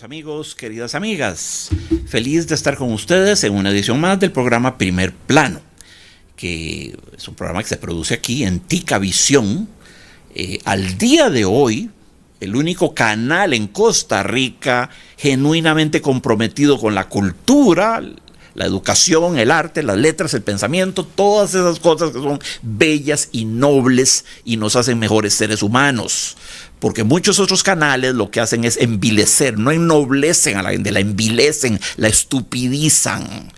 Queridos amigos, queridas amigas, feliz de estar con ustedes en una edición más del programa Primer Plano, que es un programa que se produce aquí en Ticavisión. Al día de hoy, el único canal en Costa Rica genuinamente comprometido con la cultura, la educación, el arte, las letras, el pensamiento, todas esas cosas que son bellas y nobles y nos hacen mejores seres humanos. Porque muchos otros canales lo que hacen es envilecer, no ennoblecen a la gente, la envilecen, la estupidizan,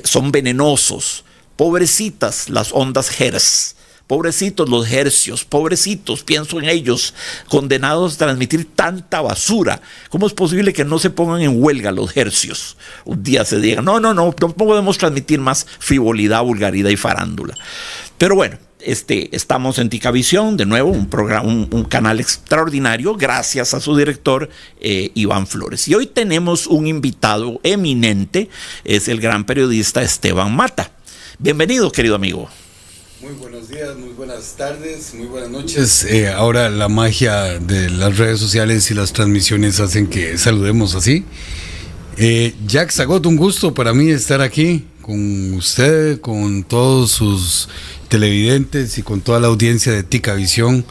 son venenosos. Pobrecitas las ondas hertz, pobrecitos los hercios, pobrecitos, pienso en ellos, condenados a transmitir tanta basura. ¿Cómo es posible que no se pongan en huelga los hercios? Un día se digan, no podemos transmitir más frivolidad, vulgaridad y farándula. Pero bueno, estamos en Ticavisión, de nuevo, un programa, un canal extraordinario, gracias a su director, Iván Flores. Y hoy tenemos un invitado eminente, es el gran periodista Esteban Mata. Bienvenido, querido amigo. Muy buenos días, muy buenas tardes, muy buenas noches. Ahora la magia de las redes sociales y las transmisiones hacen que saludemos así. Jack Zagot, un gusto para mí estar aquí con usted, con todos sus televidentes y con toda la audiencia de Ticavisión.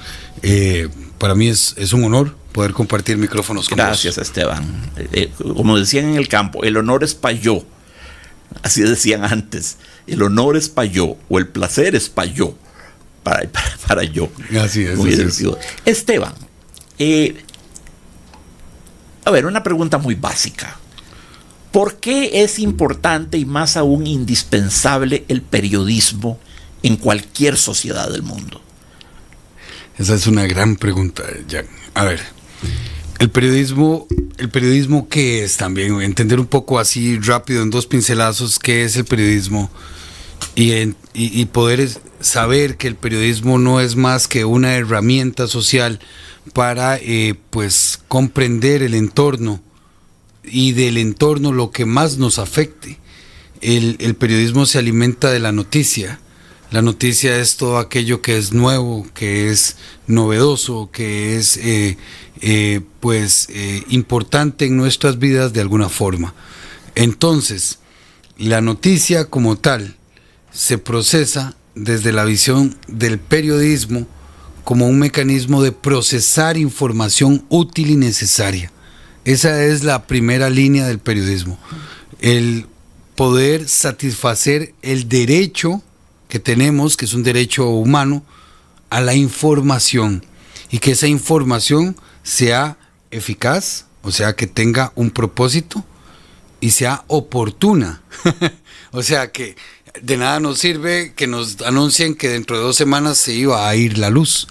Para mí es un honor poder compartir micrófonos con vos. Gracias, Esteban. Como decían en el campo, el honor es para yo. Así decían antes. El honor es para yo, o el placer es para yo. Para yo. Así es. Muy divertido. Esteban, a ver, una pregunta muy básica. ¿Por qué es importante y más aún indispensable el periodismo en cualquier sociedad del mundo? Esa es una gran pregunta, Jack. A ver, el periodismo ¿qué es también? Entender un poco así rápido en dos pincelazos qué es el periodismo y poder saber que el periodismo no es más que una herramienta social para pues comprender el entorno y del entorno lo que más nos afecte. El periodismo se alimenta de la noticia. La noticia es todo aquello que es nuevo, que es novedoso, que es importante en nuestras vidas de alguna forma. Entonces, la noticia como tal se procesa desde la visión del periodismo como un mecanismo de procesar información útil y necesaria. Esa es la primera línea del periodismo. El poder satisfacer el derecho que tenemos, que es un derecho humano, a la información, y que esa información sea eficaz, o sea, que tenga un propósito y sea oportuna. O sea, que de nada nos sirve que nos anuncien que dentro de 2 semanas se iba a ir la luz.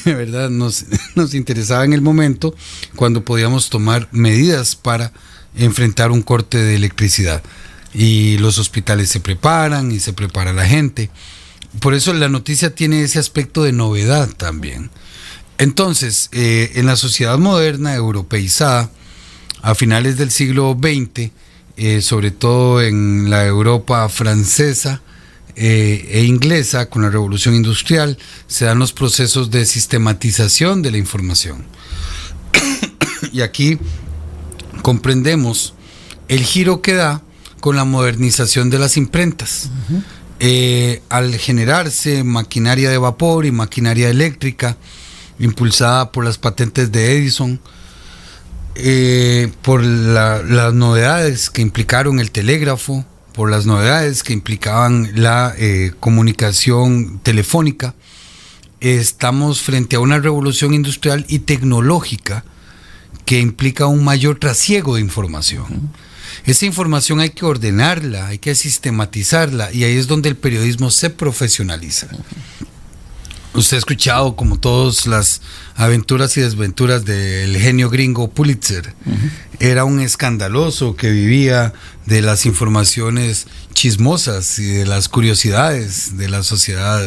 ¿Verdad? Nos interesaba en el momento cuando podíamos tomar medidas para enfrentar un corte de electricidad. Y los hospitales se preparan y se prepara la gente. Por eso la noticia tiene ese aspecto de novedad también. Entonces, en la sociedad moderna, europeizada, a finales del siglo XX, sobre todo en la Europa francesa e inglesa, con la Revolución Industrial, se dan los procesos de sistematización de la información. Y aquí comprendemos el giro que da con la modernización de las imprentas. Al generarse maquinaria de vapor y maquinaria eléctrica, impulsada por las patentes de Edison, por las novedades que implicaron el telégrafo, por las novedades que implicaban la comunicación telefónica, estamos frente a una revolución industrial y tecnológica que implica un mayor trasiego de información. Esa información hay que ordenarla, hay que sistematizarla, y ahí es donde el periodismo se profesionaliza. Usted ha escuchado, como todos, las aventuras y desventuras del genio gringo Pulitzer. Era un escandaloso que vivía de las informaciones chismosas y de las curiosidades de la sociedad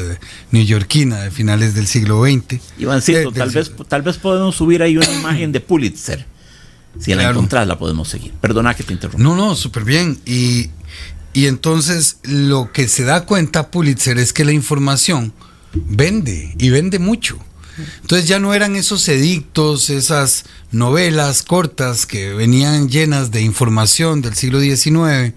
neoyorquina de finales del siglo XX. Ivancito, tal vez podemos subir ahí una imagen de Pulitzer. Si la encontrás, la podemos seguir. Perdona que te interrumpa. No, súper bien. Y entonces lo que se da cuenta Pulitzer es que la información vende, y vende mucho. Entonces ya no eran esos edictos, esas novelas cortas que venían llenas de información del siglo XIX,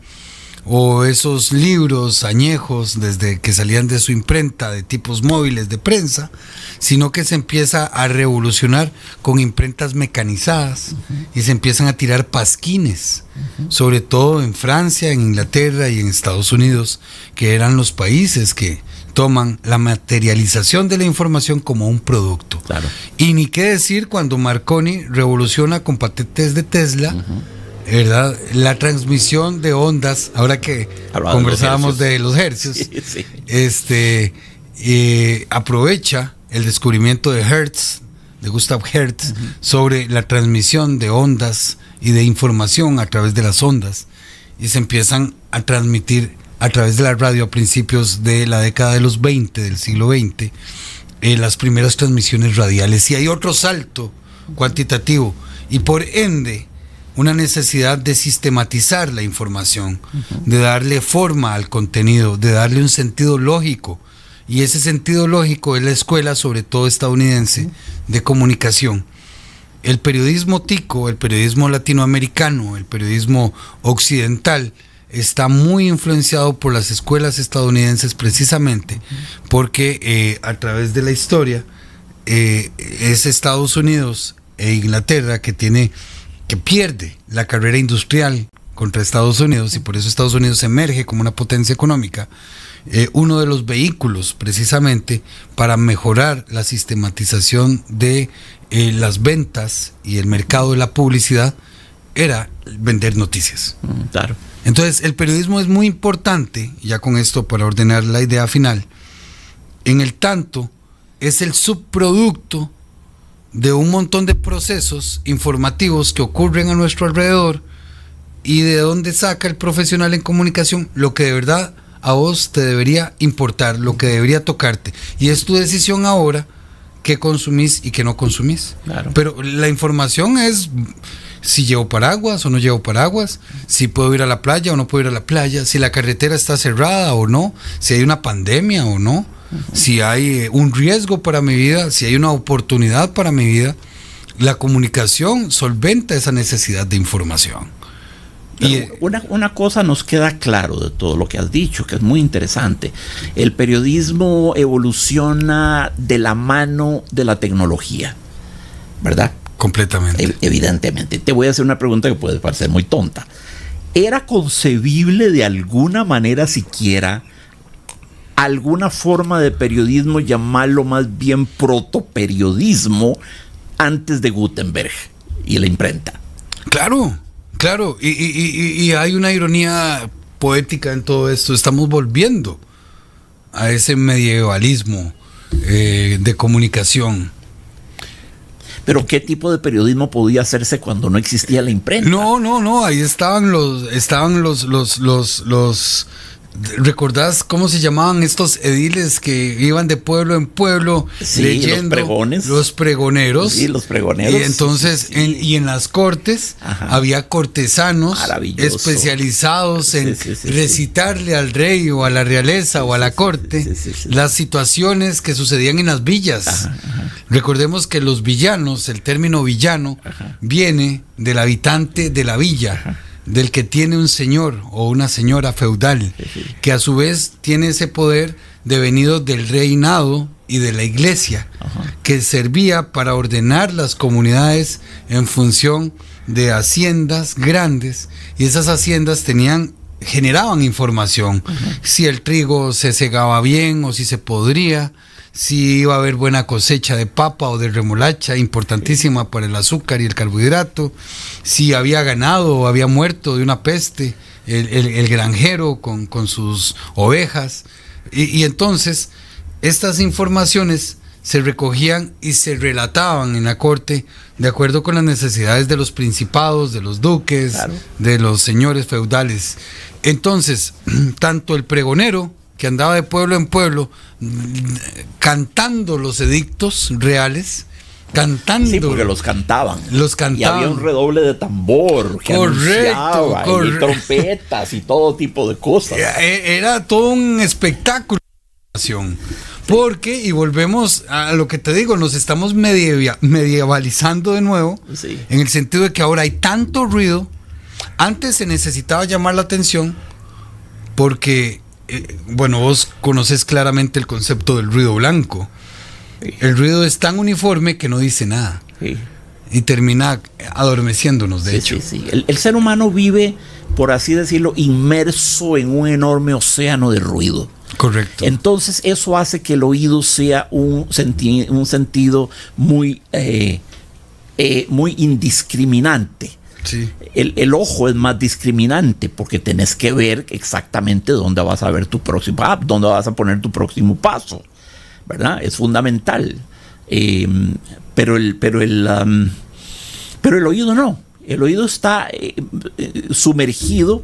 o esos libros añejos desde que salían de su imprenta de tipos móviles de prensa, sino que se empieza a revolucionar con imprentas mecanizadas y se empiezan a tirar pasquines, sobre todo en Francia, en Inglaterra y en Estados Unidos, que eran los países que toman la materialización de la información como un producto. Claro. Y ni qué decir cuando Marconi revoluciona con patentes de Tesla, ¿verdad? La transmisión de ondas, ahora que conversábamos de los hercios, aprovecha el descubrimiento de Hertz, de Gustav Hertz, sobre la transmisión de ondas y de información a través de las ondas, y se empiezan a transmitir a través de la radio a principios de la década de los 20 del siglo XX, las primeras transmisiones radiales, y hay otro salto cuantitativo y por ende una necesidad de sistematizar la información, de darle forma al contenido, de darle un sentido lógico, y ese sentido lógico es la escuela, sobre todo estadounidense, de comunicación. El periodismo tico, el periodismo latinoamericano, el periodismo occidental, está muy influenciado por las escuelas estadounidenses, precisamente porque a través de la historia es Estados Unidos e Inglaterra que pierde la carrera industrial contra Estados Unidos, y por eso Estados Unidos emerge como una potencia económica. Uno de los vehículos precisamente para mejorar la sistematización de las ventas y el mercado de la publicidad era vender noticias. Claro. Entonces el periodismo es muy importante, ya con esto para ordenar la idea final, en el tanto es el subproducto de un montón de procesos informativos que ocurren a nuestro alrededor, y de dónde saca el profesional en comunicación lo que de verdad a vos te debería importar, lo que debería tocarte, y es tu decisión ahora qué consumís y qué no consumís. Claro. Pero la información es si llevo paraguas o no llevo paraguas, si puedo ir a la playa o no puedo ir a la playa, si la carretera está cerrada o no, si hay una pandemia o no, si hay un riesgo para mi vida, si hay una oportunidad para mi vida. La comunicación solventa esa necesidad de información. Y una cosa nos queda claro de todo lo que has dicho, que es muy interesante. El periodismo evoluciona de la mano de la tecnología, ¿verdad? Completamente. Evidentemente. Te voy a hacer una pregunta que puede parecer muy tonta. ¿Era concebible de alguna manera siquiera alguna forma de periodismo, llamarlo más bien protoperiodismo, antes de Gutenberg y la imprenta? Claro. Y hay una ironía poética en todo esto. Estamos volviendo a ese medievalismo de comunicación. Pero ¿qué tipo de periodismo podía hacerse cuando no existía la imprenta? No, ahí estaban los ¿recordás cómo se llamaban estos ediles que iban de pueblo en pueblo, sí, leyendo? Los pregones. Los pregoneros. Sí, los pregoneros. Y entonces, sí. En las cortes, ajá, había cortesanos especializados en recitarle al rey o a la realeza o a la corte las situaciones que sucedían en las villas. Ajá. Recordemos que los villanos, el término villano, ajá, viene del habitante de la villa. Ajá. Del que tiene un señor o una señora feudal, que a su vez tiene ese poder devenido del reinado y de la iglesia, ajá, que servía para ordenar las comunidades en función de haciendas grandes, y esas haciendas generaban información, ajá, si el trigo se segaba bien o si se podría, si iba a haber buena cosecha de papa o de remolacha, importantísima para el azúcar y el carbohidrato, si había ganado o había muerto de una peste el granjero con sus ovejas, y entonces estas informaciones se recogían y se relataban en la corte de acuerdo con las necesidades de los principados, de los duques, claro, de los señores feudales. Entonces, tanto el pregonero, que andaba de pueblo en pueblo cantando los edictos reales, cantando. Sí, porque los cantaban. Y había un redoble de tambor que anunciaba, y trompetas y todo tipo de cosas. Era todo un espectáculo. Porque, y volvemos a lo que te digo, nos estamos medievalizando de nuevo, Sí. en el sentido de que ahora hay tanto ruido. Antes se necesitaba llamar la atención porque, bueno, vos conoces claramente el concepto del ruido blanco. Sí. El ruido es tan uniforme que no dice nada. Sí. Y termina adormeciéndonos, de hecho. Sí. El ser humano vive, por así decirlo, inmerso en un enorme océano de ruido. Correcto. Entonces eso hace que el oído sea un sentido muy, muy indiscriminante. Sí. El ojo es más discriminante porque tenés que ver exactamente dónde vas a ver tu próximo, dónde vas a poner tu próximo paso, ¿verdad? Es fundamental. Pero el oído no. El oído está sumergido,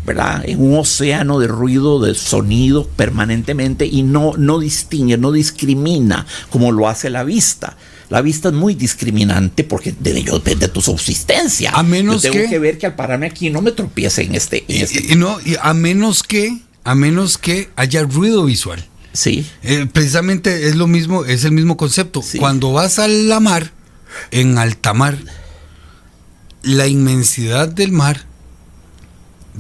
¿verdad?, en un océano de ruido, de sonido permanentemente, y no distingue, no discrimina como lo hace la vista. La vista es muy discriminante porque de ello depende tu subsistencia. A menos yo tengo que ver que al pararme aquí no me tropiece en este. Y a menos que haya ruido visual. Sí. Precisamente es lo mismo, es el mismo concepto. Sí. Cuando vas a la mar, en alta mar, la inmensidad del mar,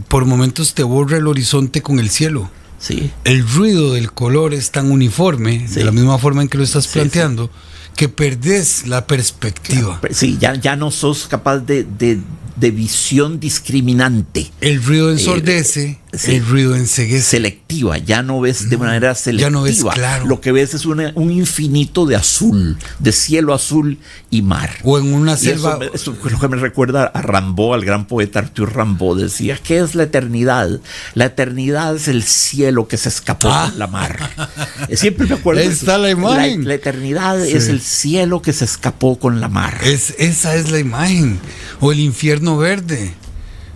por momentos te borra el horizonte con el cielo. Sí. El ruido del color es tan uniforme, Sí. de la misma forma en que lo estás Sí, planteando, que perdés la perspectiva. Sí, ya no sos capaz de visión discriminante. El ruido ensordece, sí. el ruido enceguece. Selectiva, ya no ves de manera selectiva. Ya no ves claro. Lo que ves es un infinito de azul, de cielo azul y mar. O en una Y selva. eso es lo que me recuerda a Rimbaud, al gran poeta Arthur Rimbaud. Decía, ¿qué es la eternidad? La eternidad es el cielo que se escapó con la mar. Siempre me acuerdo. Ahí está la imagen. La eternidad Sí. es el cielo que se escapó con la mar. Esa es la imagen. O el infierno verde.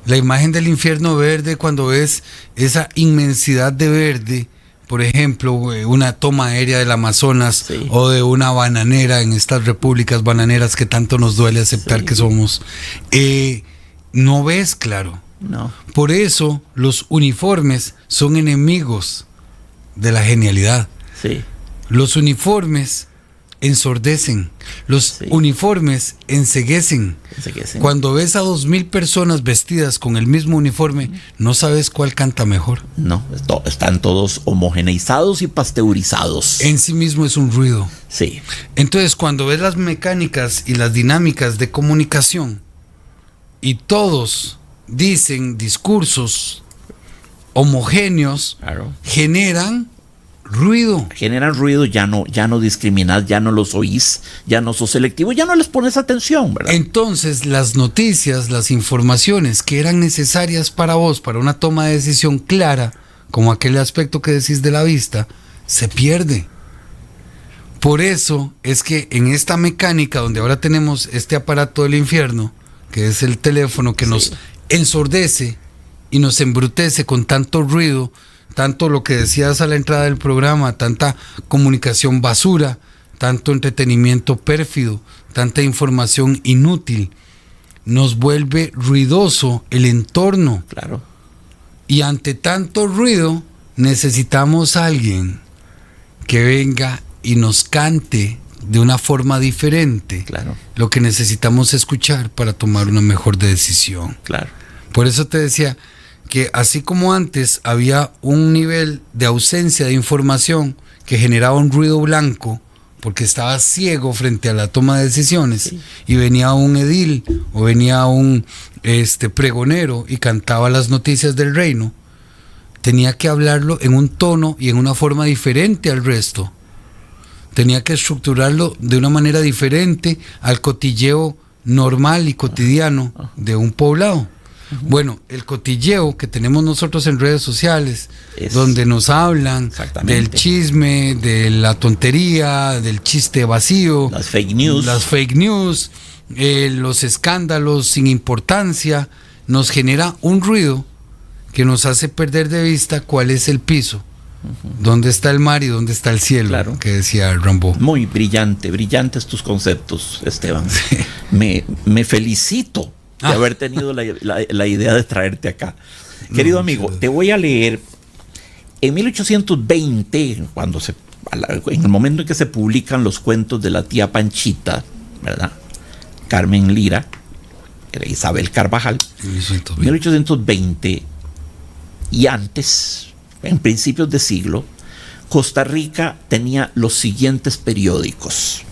La imagen del infierno verde, cuando ves esa inmensidad de verde, por ejemplo, una toma aérea del Amazonas, Sí. o de una bananera en estas repúblicas bananeras que tanto nos duele aceptar Sí. que somos, no ves claro. No. Por eso los uniformes son enemigos de la genialidad. Sí. Los uniformes ensordecen, los Sí. uniformes enceguecen. Sí. Cuando ves a 2000 personas vestidas con el mismo uniforme, no sabes cuál canta mejor. No, están todos homogeneizados y pasteurizados. En sí mismo es un ruido. Sí. Entonces, cuando ves las mecánicas y las dinámicas de comunicación y todos dicen discursos homogéneos, Claro. generan ruido. Generan ruido, ya no discriminas, ya no los oís, ya no sos selectivo, ya no les pones atención, ¿verdad? Entonces, las noticias, las informaciones que eran necesarias para vos, para una toma de decisión clara, como aquel aspecto que decís de la vista, se pierde. Por eso es que en esta mecánica donde ahora tenemos este aparato del infierno, que es el teléfono que nos ensordece y nos embrutece con tanto ruido, tanto lo que decías a la entrada del programa, tanta comunicación basura, tanto entretenimiento pérfido, tanta información inútil, nos vuelve ruidoso el entorno. Claro. Y ante tanto ruido, necesitamos a alguien que venga y nos cante de una forma diferente. Claro. Lo que necesitamos escuchar para tomar una mejor decisión. Claro. Por eso te decía que así como antes había un nivel de ausencia de información que generaba un ruido blanco, porque estaba ciego frente a la toma de decisiones, Sí. y venía un edil o venía un pregonero y cantaba las noticias del reino, tenía que hablarlo en un tono y en una forma diferente al resto. Tenía que estructurarlo de una manera diferente al cotilleo normal y cotidiano de un poblado. Bueno, el cotilleo que tenemos nosotros en redes sociales, donde nos hablan del chisme, de la tontería, del chiste vacío, las fake news, los escándalos sin importancia, nos genera un ruido que nos hace perder de vista cuál es el piso, dónde está el mar y dónde está el cielo, claro, que decía Rimbaud. Muy brillantes tus conceptos, Esteban. Sí. Me felicito de haber tenido la idea de traerte acá. Querido amigo, te voy a leer En 1820, en el momento en que se publican los cuentos de la tía Panchita, ¿verdad? Carmen Lira, era Isabel Carvajal, 1820 y antes, en principios de siglo, Costa Rica tenía los siguientes periódicos.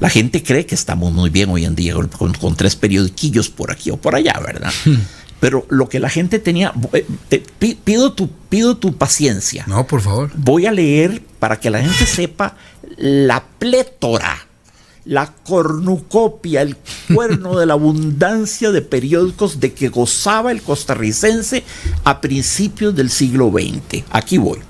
La gente cree que estamos muy bien hoy en día con 3 periodiquillos por aquí o por allá, ¿verdad? Pero lo que la gente tenía, pido tu paciencia. No, por favor. Voy a leer para que la gente sepa la plétora, la cornucopia, el cuerno de la abundancia de periódicos de que gozaba el costarricense a principios del siglo XX. Aquí voy.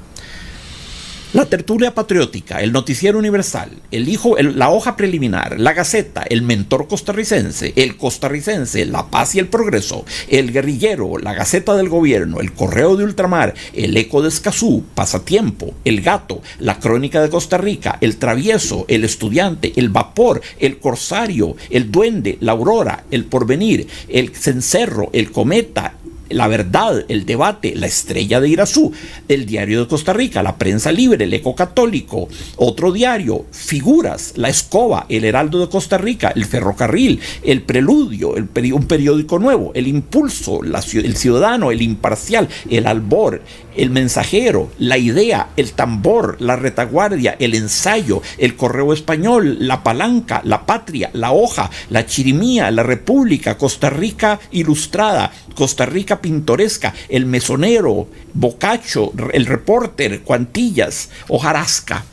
La Tertulia Patriótica, el Noticiero Universal, la Hoja Preliminar, la Gaceta, el Mentor Costarricense, el Costarricense, La Paz y el Progreso, el Guerrillero, la Gaceta del Gobierno, el Correo de Ultramar, el Eco de Escazú, Pasatiempo, el Gato, la Crónica de Costa Rica, el Travieso, el Estudiante, el Vapor, el Corsario, el Duende, la Aurora, el Porvenir, el Cencerro, el Cometa, La Verdad, el Debate, La Estrella de Irazú, el Diario de Costa Rica, La Prensa Libre, el Eco Católico, Otro Diario, Figuras, La Escoba, el Heraldo de Costa Rica, el Ferrocarril, el Preludio, un periódico nuevo, el Impulso, el Ciudadano, el Imparcial, el Albor, el Mensajero, La Idea, el Tambor, la Retaguardia, el Ensayo, el Correo Español, la Palanca, la Patria, la Hoja, la Chirimía, la República, Costa Rica Ilustrada, Costa Rica Pintoresca, el Mesonero, Bocacho, el Repórter, Cuantillas, Hojarasca.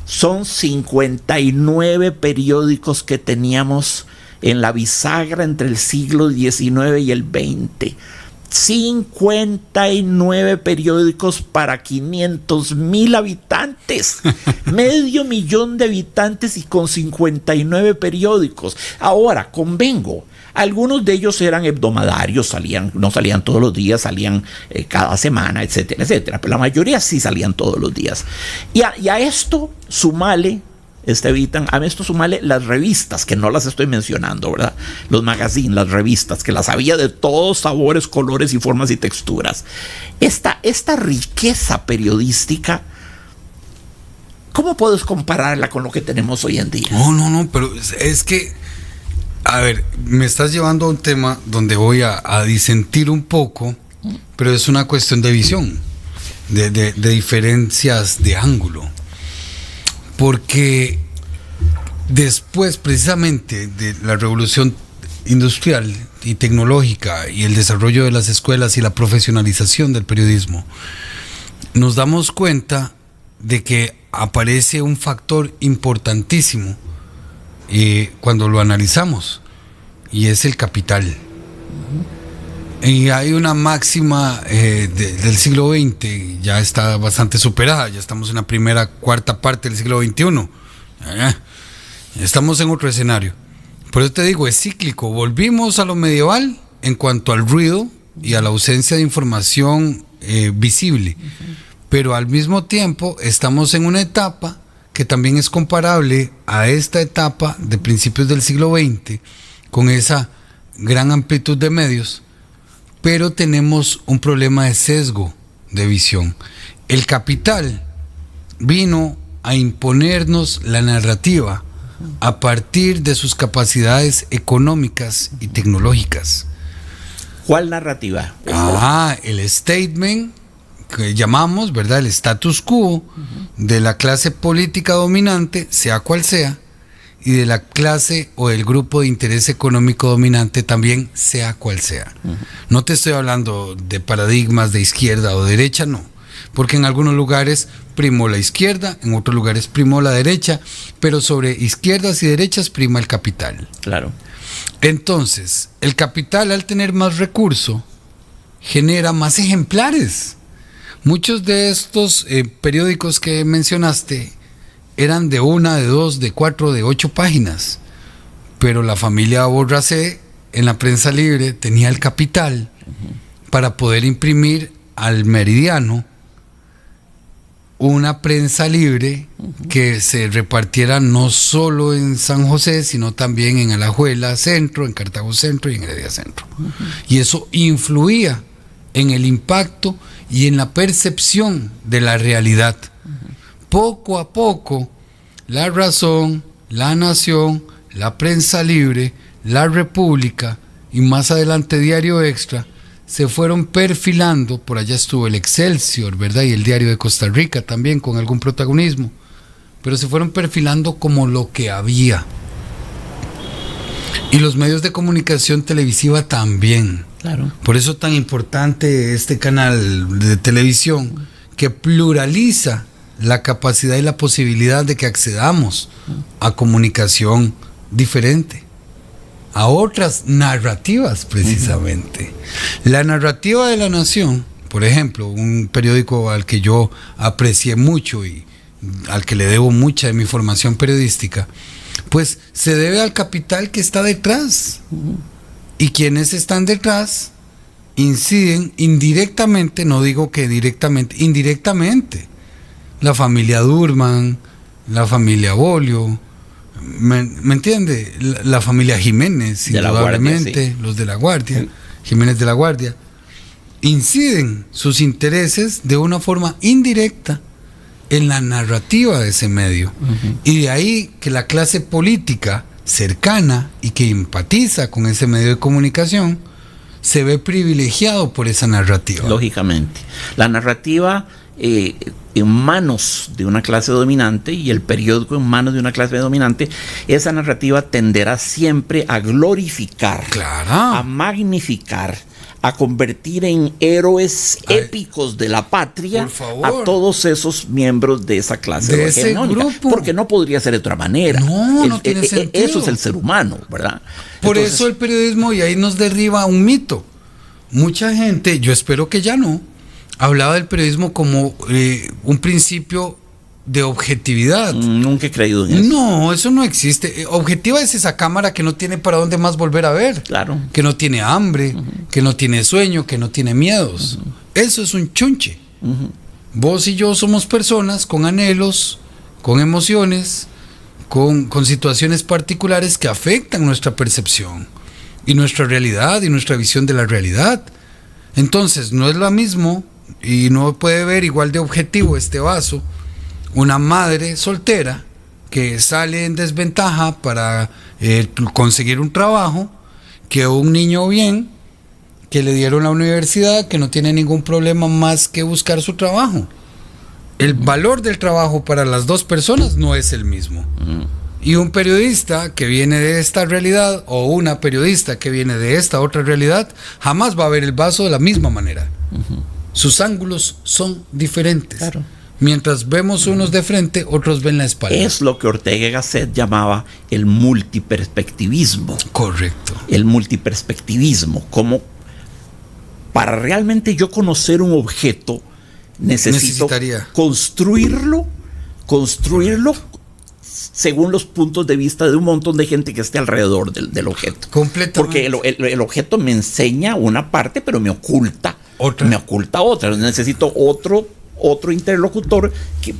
Son 59 periódicos que teníamos en la bisagra entre el siglo XIX y el XX. 59 periódicos para 500,000 habitantes, medio millón de habitantes y con 59 periódicos. Ahora, convengo, algunos de ellos eran hebdomadarios, no salían todos los días, salían cada semana, etcétera, etcétera, pero la mayoría sí salían todos los días. Y a esto sumale, a esto sumarle las revistas, que no las estoy mencionando, ¿verdad? Los magazines, las revistas, que las había de todos sabores, colores y formas y texturas. Esta riqueza periodística, ¿cómo puedes compararla con lo que tenemos hoy en día? No, pero es que, a ver, me estás llevando a un tema donde voy a disentir un poco, pero es una cuestión de visión, de diferencias de ángulo. Porque después precisamente de la revolución industrial y tecnológica y el desarrollo de las escuelas y la profesionalización del periodismo, nos damos cuenta de que aparece un factor importantísimo cuando lo analizamos, y es el capital. Y hay una máxima del siglo XX, ya está bastante superada, ya estamos en la cuarta parte del siglo XXI, estamos en otro escenario. Por eso te digo, es cíclico, volvimos a lo medieval en cuanto al ruido y a la ausencia de información visible, pero al mismo tiempo estamos en una etapa que también es comparable a esta etapa de principios del siglo XX, con esa gran amplitud de medios, pero tenemos un problema de sesgo de visión. El capital vino a imponernos la narrativa a partir de sus capacidades económicas y tecnológicas. ¿Cuál narrativa? El statement que llamamos, ¿verdad? El status quo de la clase política dominante, sea cual sea, y de la clase o el grupo de interés económico dominante también, sea cual sea. No te estoy hablando de paradigmas de izquierda o derecha, no, porque en algunos lugares primó la izquierda, en otros lugares primó la derecha, pero sobre izquierdas y derechas prima el capital. Claro. Entonces, el capital, al tener más recurso, genera más ejemplares. Muchos de estos periódicos que mencionaste eran de 1, de 2, de 4, de 8 páginas, pero la familia Borracé en la Prensa Libre tenía el capital para poder imprimir al meridiano una prensa libre que se repartiera no solo en San José, sino también en Alajuela Centro, en Cartago Centro y en Heredia Centro. Y eso influía en el impacto y en la percepción de la realidad. Poco a poco, La Razón, La Nación, La Prensa Libre, La República y más adelante Diario Extra se fueron perfilando. Por allá estuvo el Excelsior, ¿verdad? Y el Diario de Costa Rica también con algún protagonismo, pero se fueron perfilando como lo que había. Y los medios de comunicación televisiva también. Claro. Por eso tan importante este canal de televisión que pluraliza la capacidad y la posibilidad de que accedamos a comunicación diferente, a otras narrativas precisamente. La narrativa de La Nación, por ejemplo, un periódico al que yo aprecié mucho y al que le debo mucha de mi formación periodística, pues se debe al capital que está detrás. Y quienes están detrás inciden indirectamente, no digo que directamente, indirectamente. La familia Durman, la familia Bolio, ¿me entiende? La familia Jiménez, indudablemente, Guardia, sí. Los de la Guardia, Jiménez de la Guardia, inciden sus intereses de una forma indirecta en la narrativa de ese medio. Y de ahí que la clase política cercana y que empatiza con ese medio de comunicación se ve privilegiado por esa narrativa. Lógicamente. La narrativa en manos de una clase dominante y el periódico en manos de una clase dominante, esa narrativa tenderá siempre a glorificar, claro, a magnificar, a convertir en héroes épicos de la patria a todos esos miembros de esa clase de ese grupo, porque no podría ser de otra manera. No tiene sentido. Eso es el ser humano, ¿verdad? Por eso el periodismo, y ahí nos derriba un mito. Mucha gente, yo espero que ya no, hablaba del periodismo como un principio de objetividad. Nunca he creído en eso. No, eso no existe. Objetiva es esa cámara que no tiene para dónde más volver a ver. Claro. Que no tiene hambre, que no tiene sueño, que no tiene miedos. Eso es un chunche. Vos y yo somos personas con anhelos, con emociones, con situaciones particulares que afectan nuestra percepción y nuestra realidad y nuestra visión de la realidad. Entonces, no es lo mismo y no puede ver igual de objetivo este vaso una madre soltera que sale en desventaja para conseguir un trabajo que un niño bien que le dieron la universidad, que no tiene ningún problema más que buscar su trabajo. El valor del trabajo para las dos personas no es el mismo. Y un periodista que viene de esta realidad o una periodista que viene de esta otra realidad jamás va a ver el vaso de la misma manera. Sus ángulos son diferentes. Claro. Mientras vemos unos de frente, otros ven la espalda. Es lo que Ortega y Gasset llamaba el multiperspectivismo. Correcto. El multiperspectivismo, como para realmente yo conocer un objeto, necesitaría construirlo según los puntos de vista de un montón de gente que esté alrededor del objeto. Completamente. Porque el objeto me enseña una parte, pero me oculta otra. Necesito otro interlocutor.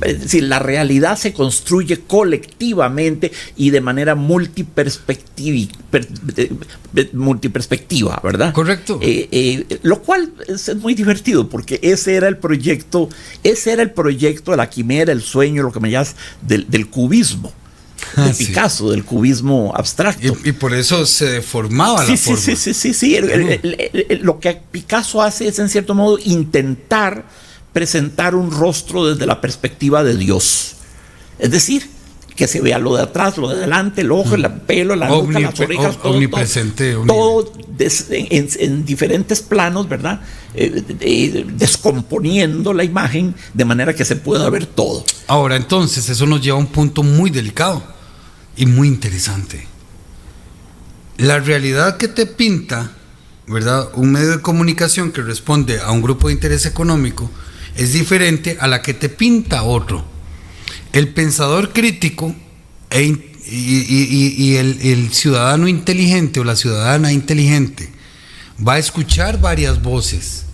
Es decir, la realidad se construye colectivamente y de manera multiperspectiva, ¿verdad? Correcto. Lo cual es muy divertido porque ese era el proyecto de la quimera, el sueño, lo que me llamas del cubismo. De Picasso, del cubismo abstracto. Y por eso se deformaba la forma. Sí. Lo que Picasso hace es, en cierto modo, intentar presentar un rostro desde la perspectiva de Dios. Es decir, que se vea lo de atrás, lo de adelante, el ojo, el pelo, la nuca, las orejas, todo en diferentes planos, ¿verdad? Descomponiendo la imagen de manera que se pueda ver todo. Ahora, entonces, eso nos lleva a un punto muy delicado y muy interesante. La realidad que te pinta, ¿verdad?, un medio de comunicación que responde a un grupo de interés económico es diferente a la que te pinta otro. El pensador crítico y el ciudadano inteligente o la ciudadana inteligente va a escuchar varias voces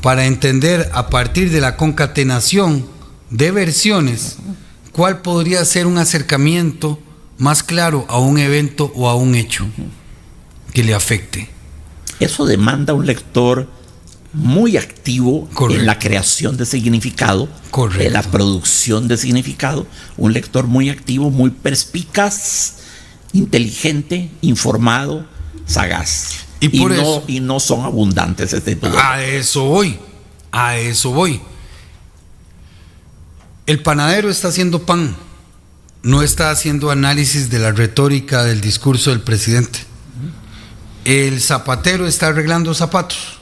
para entender a partir de la concatenación de versiones cuál podría ser un acercamiento más claro a un evento o a un hecho que le afecte. Eso demanda un lector muy activo Correcto. en la creación de significado, Correcto. en la producción de significado, un lector muy activo, muy perspicaz, inteligente, informado, sagaz. Y por eso- y no son abundantes este tipo de... A eso voy. El panadero está haciendo pan, no está haciendo análisis de la retórica del discurso del presidente. El zapatero está arreglando zapatos,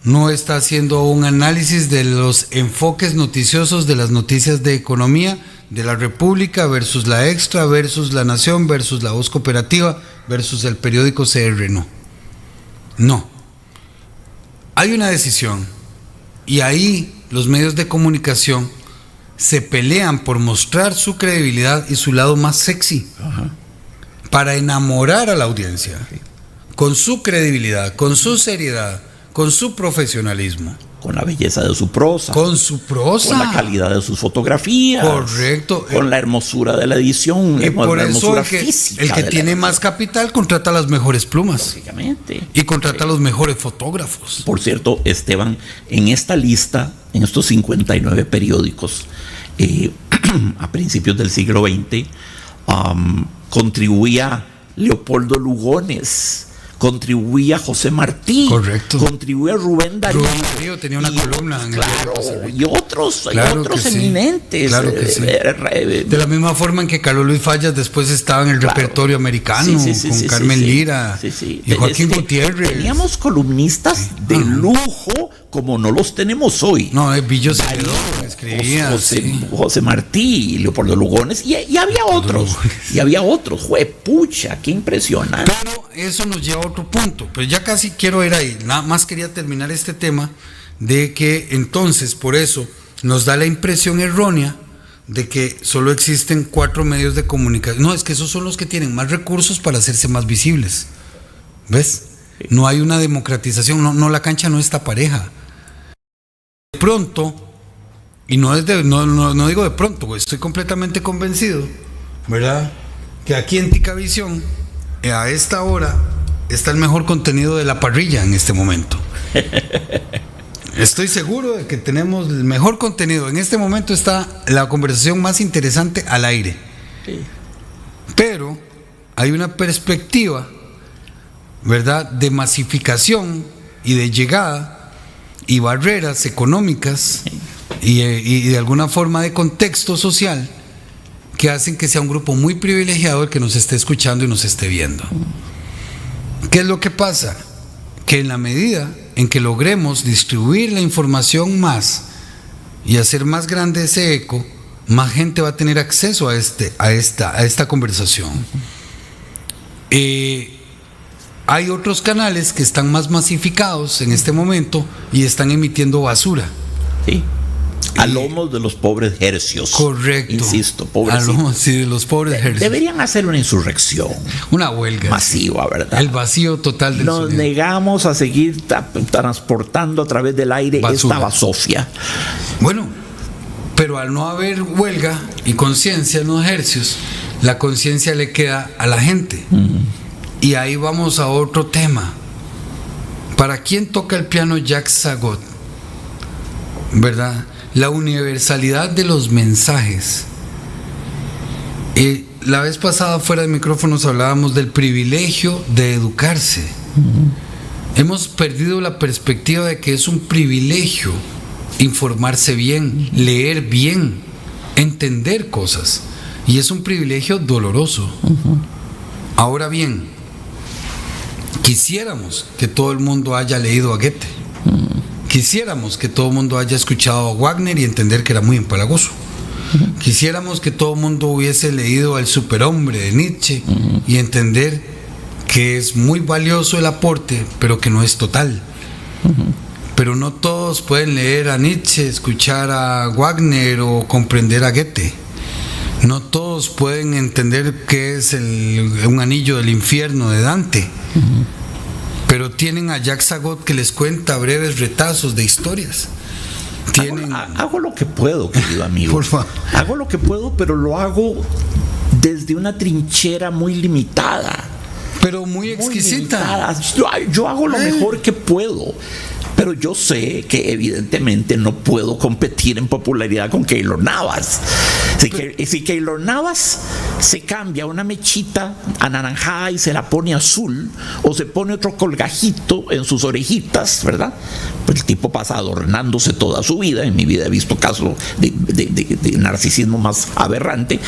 no está haciendo un análisis de los enfoques noticiosos de las noticias de economía de la República versus la Extra, versus La Nación, versus La Voz Cooperativa, versus el periódico CR. No. Hay una decisión y ahí los medios de comunicación se pelean por mostrar su credibilidad y su lado más sexy. Ajá. Para enamorar a la audiencia con su credibilidad, con su seriedad, con su profesionalismo, Con la belleza de su prosa, con su prosa, con la calidad de sus fotografías, correcto, con la hermosura de la edición, y por la eso hermosura el que física. tiene más capital contrata las mejores plumas Básicamente. y contrata los mejores fotógrafos. Por cierto, Esteban, en esta lista, en estos 59 periódicos, a principios del siglo XX, contribuía Leopoldo Lugones, contribuía José Martí, Correcto. contribuía Rubén Darío. Rubén Darío tenía una columna en el claro, diario Costa Rica. y otros, Claro otros que sí. eminentes. Claro que sí. De la misma forma en que Carlos Luis Fallas después estaba en el Claro. repertorio americano, con sí, Carmen sí. Lira Sí. y Joaquín Gutiérrez. Teníamos columnistas de lujo como no los tenemos hoy. No, Billo Celedón escribía. José Martí, Leopoldo Lugones, y había otros. Y había otros. Juepucha, qué impresionante. Pero eso nos lleva a otro punto. Pero ya casi quiero ir ahí. Nada más quería terminar este tema de que entonces, por eso, nos da la impresión errónea de que solo existen 4 medios de comunicación. No, es que esos son los que tienen más recursos para hacerse más visibles. ¿Ves? No hay una democratización. No, la cancha no está pareja. De pronto, y no digo de pronto, pues, estoy completamente convencido, ¿verdad? Que aquí en Ticavisión, a esta hora, está el mejor contenido de la parrilla en este momento. Estoy seguro de que tenemos el mejor contenido. En este momento está la conversación más interesante al aire. Sí. Pero hay una perspectiva, ¿verdad?, de masificación y de llegada y barreras económicas y de alguna forma de contexto social que hacen que sea un grupo muy privilegiado el que nos esté escuchando y nos esté viendo. ¿Qué es lo que pasa? Que en la medida en que logremos distribuir la información más y hacer más grande ese eco, más gente va a tener acceso a esta conversación. Hay otros canales que están más masificados en este momento y están emitiendo basura. Sí. A lomos de los pobres hercios. Correcto. Insisto, A pobrecitos. lomos, sí, de los pobres hercios. Deberían hacer una insurrección Una huelga. masiva, ¿verdad? El vacío total del Nos sonido. negamos a seguir transportando a través del aire Basura. esta basofia. Bueno, pero al no haber huelga y conciencia en los hercios, la conciencia le queda a la gente. Y ahí vamos a otro tema. ¿Para quién toca el piano Jacques Sagot? ¿Verdad? La universalidad de los mensajes. La vez pasada fuera de micrófonos hablábamos del privilegio de educarse. Hemos perdido la perspectiva de que es un privilegio informarse bien, leer bien, entender cosas. Y es un privilegio doloroso. Ahora bien, quisiéramos que todo el mundo haya leído a Goethe. Quisiéramos que todo el mundo haya escuchado a Wagner y entender que era muy empalagoso. Quisiéramos que todo el mundo hubiese leído al superhombre de Nietzsche y entender que es muy valioso el aporte, pero que no es total. Pero no todos pueden leer a Nietzsche, escuchar a Wagner o comprender a Goethe. No todos pueden entender qué es un anillo del infierno de Dante. Pero tienen a Jacques Sagot que les cuenta breves retazos de historias. Hago lo que puedo, querido amigo. Por favor. Hago lo que puedo, pero lo hago desde una trinchera muy limitada. Pero muy exquisita. Yo hago lo mejor que puedo. Pero yo sé que evidentemente no puedo competir en popularidad con Keylor Navas. Si Keylor Navas se cambia una mechita anaranjada y se la pone azul, o se pone otro colgajito en sus orejitas, ¿verdad? Pues el tipo pasa adornándose toda su vida. En mi vida he visto casos de narcisismo más aberrante.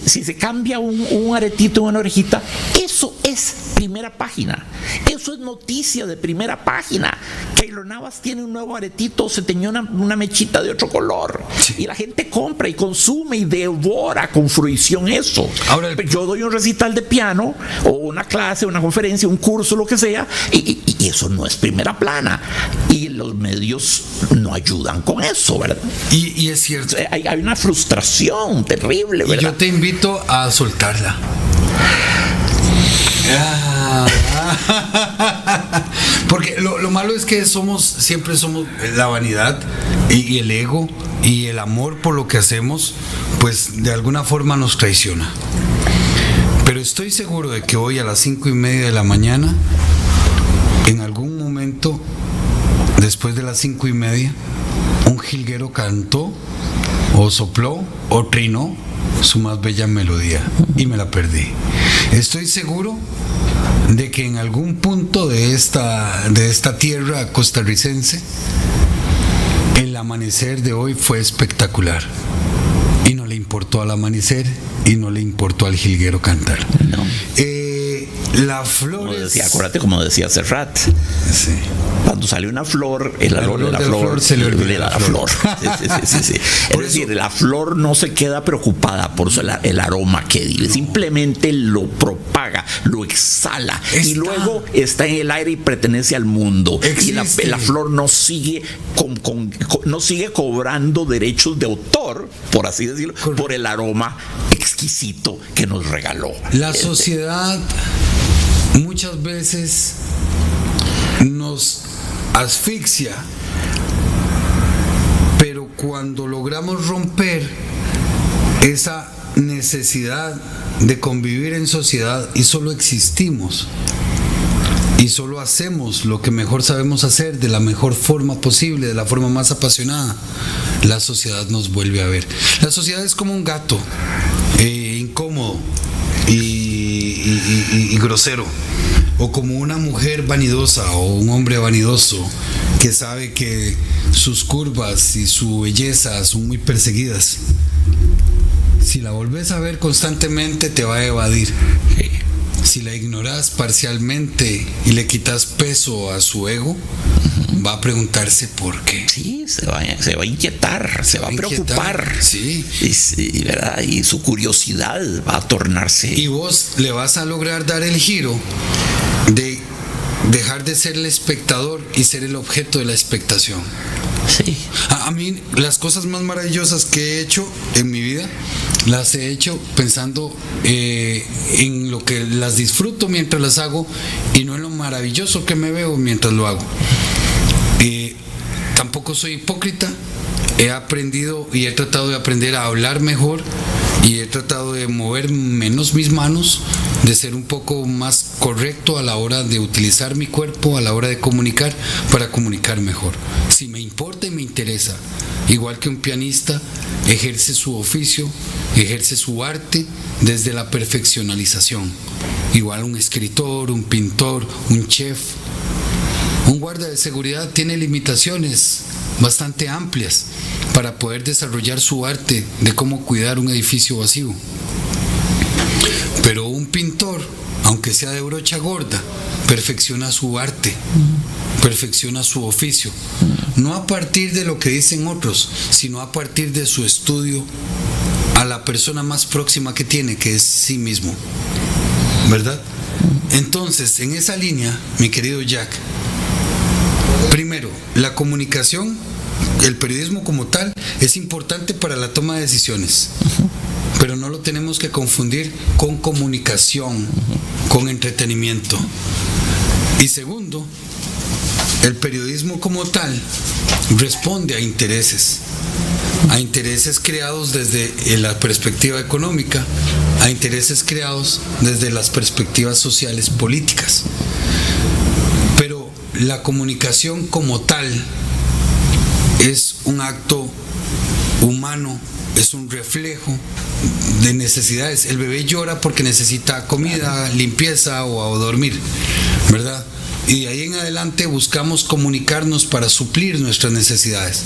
Si se cambia un aretito en una orejita, eso es primera página. Eso es noticia de primera página. Keylor Navas tiene un nuevo aretito, se teñió una mechita de otro color. Sí. Y la gente compra y consume y devora con fruición eso. Ahora, yo doy un recital de piano o una clase, una conferencia, un curso, lo que sea, y eso no es primera plana. Y los medios no ayudan con eso, ¿verdad? Y es cierto. Hay una frustración terrible, ¿verdad? Y yo te invito a soltarla. Porque lo malo es que siempre somos la vanidad y el ego y el amor por lo que hacemos, pues de alguna forma nos traiciona. Pero estoy seguro de que hoy a las 5:30 de la mañana, en algún momento después de las 5:30, un jilguero cantó o sopló o trinó su más bella melodía y me la perdí. Estoy seguro de que en algún punto de esta tierra costarricense el amanecer de hoy fue espectacular y no le importó al amanecer y no le importó al jilguero cantar. No. La flor, acuérdate como decía Serrat. Sí. Cuando sale una flor, el olor de la flor se le olvida la flor. Sí. Es decir, la flor no se queda preocupada por el aroma que dice, simplemente lo propaga, lo exhala y luego está en el aire y pertenece al mundo. Existe. Y la flor no sigue no sigue cobrando derechos de autor, por así decirlo, por el aroma exquisito que nos regaló. La sociedad muchas veces nos asfixia, pero cuando logramos romper esa necesidad de convivir en sociedad y solo existimos y solo hacemos lo que mejor sabemos hacer de la mejor forma posible, de la forma más apasionada, la sociedad nos vuelve a ver. La sociedad es como un gato incómodo y grosero, o como una mujer vanidosa o un hombre vanidoso que sabe que sus curvas y su belleza son muy perseguidas. Si la volvés a ver constantemente, te va a evadir. Si la ignoras parcialmente y le quitas peso a su ego, va a preguntarse por qué. Sí, se va a inquietar, se va a preocupar. Sí. ¿Verdad? Y su curiosidad va a tornarse. Y vos le vas a lograr dar el giro de dejar de ser el espectador y ser el objeto de la expectación. Sí. A mí las cosas más maravillosas que he hecho en mi vida las he hecho pensando en lo que las disfruto mientras las hago y no en lo maravilloso que me veo mientras lo hago. Tampoco soy hipócrita. He aprendido y he tratado de aprender a hablar mejor y he tratado de mover menos mis manos, de ser un poco más correcto a la hora de utilizar mi cuerpo, a la hora de comunicar, para comunicar mejor. Si me importa y me interesa, igual que un pianista ejerce su oficio, ejerce su arte desde la perfeccionalización, igual un escritor, un pintor, un chef, un guarda de seguridad tiene limitaciones bastante amplias para poder desarrollar su arte de cómo cuidar un edificio vacío. Pero un pintor, aunque sea de brocha gorda, perfecciona su arte, perfecciona su oficio, no a partir de lo que dicen otros, sino a partir de su estudio a la persona más próxima que tiene, que es sí mismo, ¿verdad? Entonces, en esa línea, mi querido Jack, primero, la comunicación, el periodismo como tal, es importante para la toma de decisiones, pero no lo tenemos que confundir con comunicación, con entretenimiento. Y segundo, el periodismo como tal responde a intereses creados desde la perspectiva económica, a intereses creados desde las perspectivas sociales políticas. Pero la comunicación como tal es un acto humano, es un reflejo de necesidades. El bebé llora porque necesita comida, limpieza o dormir, ¿verdad? Y de ahí en adelante buscamos comunicarnos para suplir nuestras necesidades.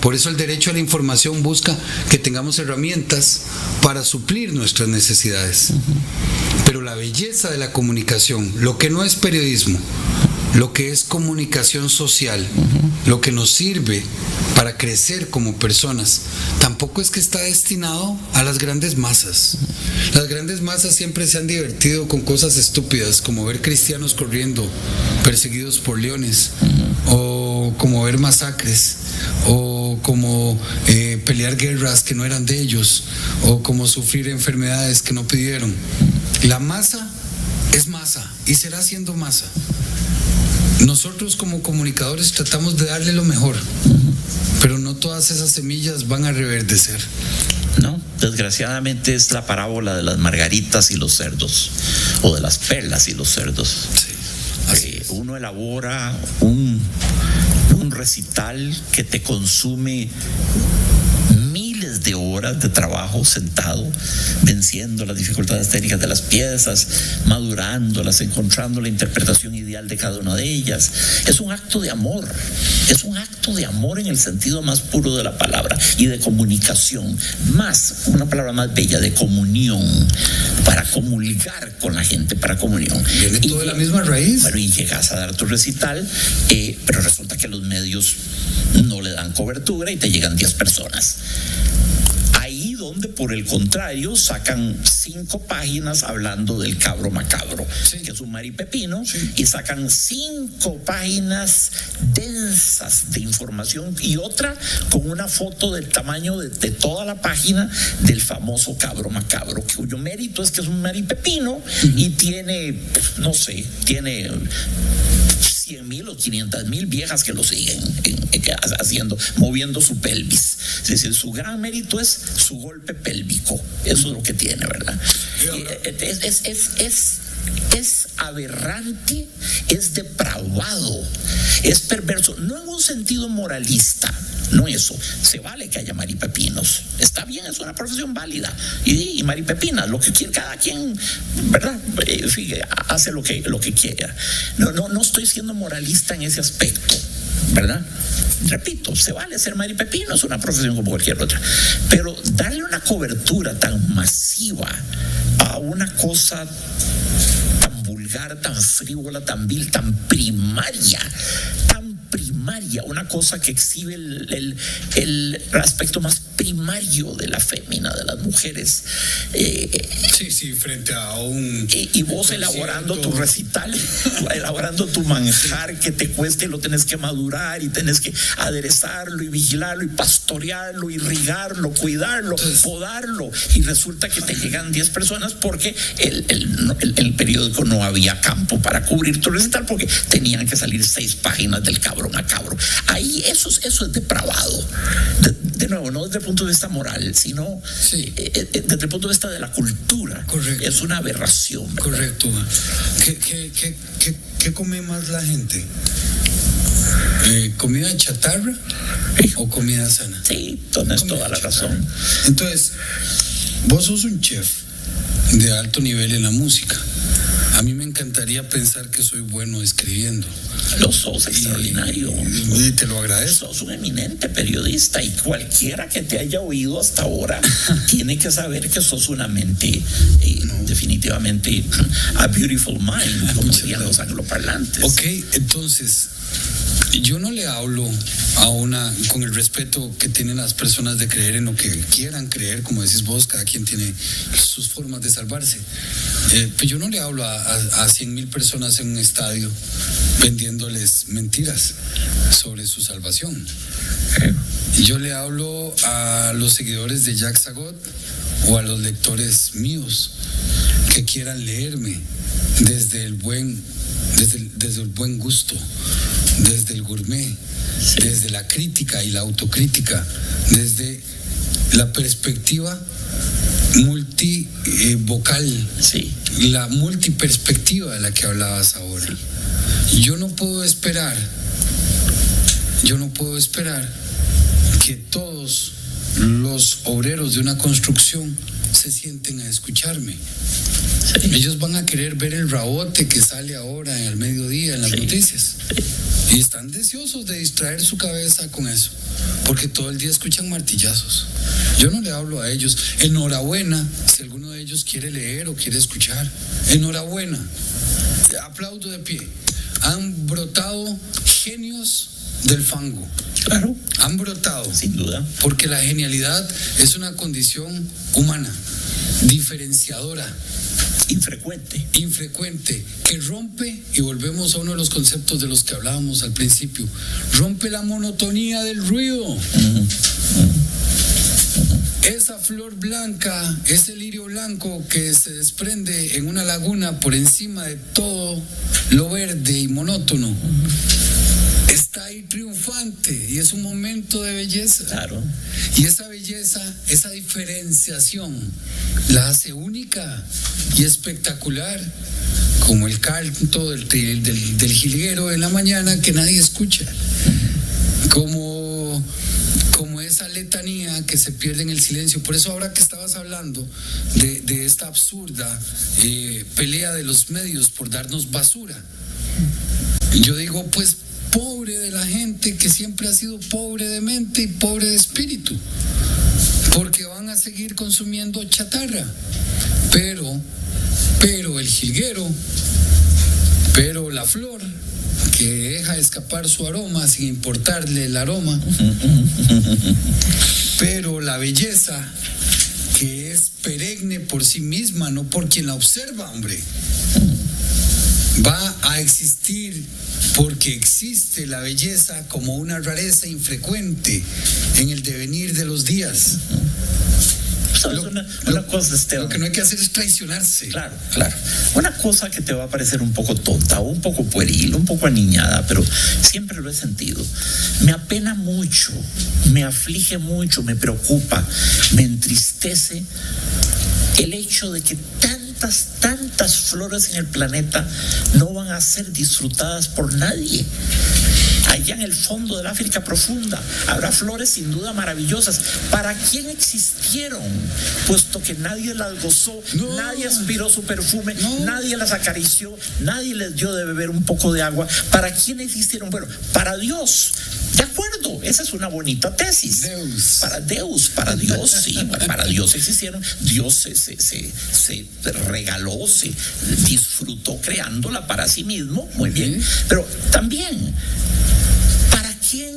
Por eso el derecho a la información busca que tengamos herramientas para suplir nuestras necesidades. Pero la belleza de la comunicación, lo que no es periodismo, lo que es comunicación social, lo que nos sirve para crecer como personas, tampoco es que está destinado a las grandes masas. Las grandes masas siempre se han divertido con cosas estúpidas, como ver cristianos corriendo perseguidos por leones, o como ver masacres, o como pelear guerras que no eran de ellos, o como sufrir enfermedades que no pidieron. La masa es masa y será siendo masa. Nosotros como comunicadores tratamos de darle lo mejor, pero no todas esas semillas van a reverdecer. No, desgraciadamente es la parábola de las margaritas y los cerdos, o de las perlas y los cerdos. Sí, uno elabora un recital que te consume miles de horas de trabajo sentado, venciendo las dificultades técnicas de las piezas, madurándolas, encontrando la interpretación ideal de cada una de ellas. Es un acto de amor, es un acto de amor en el sentido más puro de la palabra y de comunicación, más, una palabra más bella, de comunión, para comulgar con la gente, para comunión. ¿Viene todo de la misma raíz? Bueno, y llegas a dar tu recital, pero resulta que los medios no le dan cobertura y te llegan 10 personas. Ahí donde por el contrario sacan 5 páginas hablando del cabro macabro, sí, que es un maripepino, sí, y sacan 5 páginas densas de información y otra con una foto del tamaño de toda la página del famoso cabro macabro, cuyo mérito es que es un maripepino y tiene, no sé, tiene 100,000 o 500,000 viejas que lo siguen haciendo, moviendo su pelvis. Es decir, su gran mérito es su golpe pélvico. Eso es lo que tiene, ¿verdad? Es aberrante, es depravado, es perverso, no en un sentido moralista, no eso. Se vale que haya maripepinos, está bien, es una profesión válida, y maripepinas, lo que quiere cada quien, ¿verdad? Hace lo que quiera. No estoy siendo moralista en ese aspecto, ¿verdad? Repito, se vale ser maripepino, es una profesión como cualquier otra, pero darle una cobertura tan masiva a una cosa tan vulgar, tan frívola, tan vil, tan primaria, una cosa que exhibe el aspecto más primario de la fémina, de las mujeres. Sí, frente a un... Y vos elaborando tu recital, elaborando tu manjar que te cueste, lo tenés que madurar y tenés que aderezarlo y vigilarlo y pastorearlo, irrigarlo, cuidarlo, podarlo, y resulta que te llegan 10 personas porque el periódico no había campo para cubrir tu recital porque tenían que salir 6 páginas del cabro macabro. Ahí eso es depravado. De nuevo, no desde el punto de vista moral, sino desde el punto de vista de la cultura. Correcto. Es una aberración, ¿verdad? Correcto. ¿Qué come más la gente? ¿Comida chatarra o comida sana? Sí, tienes toda la razón. Entonces, vos sos un chef de alto nivel en la música. A mí me encantaría pensar que soy bueno escribiendo. Lo sos extraordinario. Y te lo agradezco. Sos un eminente periodista y cualquiera que te haya oído hasta ahora tiene que saber que sos una mente, definitivamente, a beautiful mind, como dirían los angloparlantes. Ok, entonces, yo no le hablo con el respeto que tienen las personas de creer en lo que quieran creer, como decís vos, cada quien tiene sus formas de salvarse. Pues yo no le hablo a 100,000 personas en un estadio vendiéndoles mentiras sobre su salvación. Yo le hablo a los seguidores de Jacques Sagot o a los lectores míos que quieran leerme desde el buen gusto, desde el gourmet, desde la crítica y la autocrítica, desde la perspectiva multivocal, la multiperspectiva de la que hablabas ahora. yo no puedo esperar que todos los obreros de una construcción se sienten a escucharme. Sí. Ellos van a querer ver el rabote que sale ahora en el mediodía en las noticias. Sí. Y están deseosos de distraer su cabeza con eso, porque todo el día escuchan martillazos. Yo no le hablo a ellos. Enhorabuena si alguno de ellos quiere leer o quiere escuchar. Enhorabuena. Aplaudo de pie. Han brotado genios del fango. Claro. Han brotado. Sin duda. Porque la genialidad es una condición humana, diferenciadora. Infrecuente, que rompe, y volvemos a uno de los conceptos de los que hablábamos al principio, rompe la monotonía del ruido. Esa flor blanca, ese lirio blanco que se desprende en una laguna por encima de todo lo verde y monótono, está ahí triunfante y es un momento de belleza. Claro. Y esa belleza, esa diferenciación, la hace única y espectacular, como el canto del jilguero en la mañana que nadie escucha, como esa letanía que se pierde en el silencio. Por eso ahora que estabas hablando de esta absurda pelea de los medios por darnos basura, yo digo, pues, pobre de la gente que siempre ha sido pobre de mente y pobre de espíritu, porque van a seguir consumiendo chatarra. Pero el jilguero, pero la flor que deja escapar su aroma sin importarle el aroma, pero la belleza que es perenne por sí misma, no por quien la observa, hombre, va a existir porque existe la belleza como una rareza infrecuente en el devenir de los días. Una cosa, Esteban, lo que no hay que hacer es traicionarse. Claro. Una cosa que te va a parecer un poco tonta, o un poco pueril, un poco aniñada, pero siempre lo he sentido. Me apena mucho, me aflige mucho, me preocupa, me entristece el hecho de que tantas flores en el planeta no van a ser disfrutadas por nadie. Allá en el fondo del África profunda habrá flores sin duda maravillosas. ¿Para quién existieron? Puesto que nadie las gozó, nadie aspiró su perfume, nadie las acarició, nadie les dio de beber un poco de agua. ¿Para quién existieron? Bueno, para Dios. De acuerdo, esa es una bonita tesis. Para Dios, sí, para Dios existieron. Dios se regaló, se disfrutó creándola para sí mismo, muy bien. Pero también, ¿para quién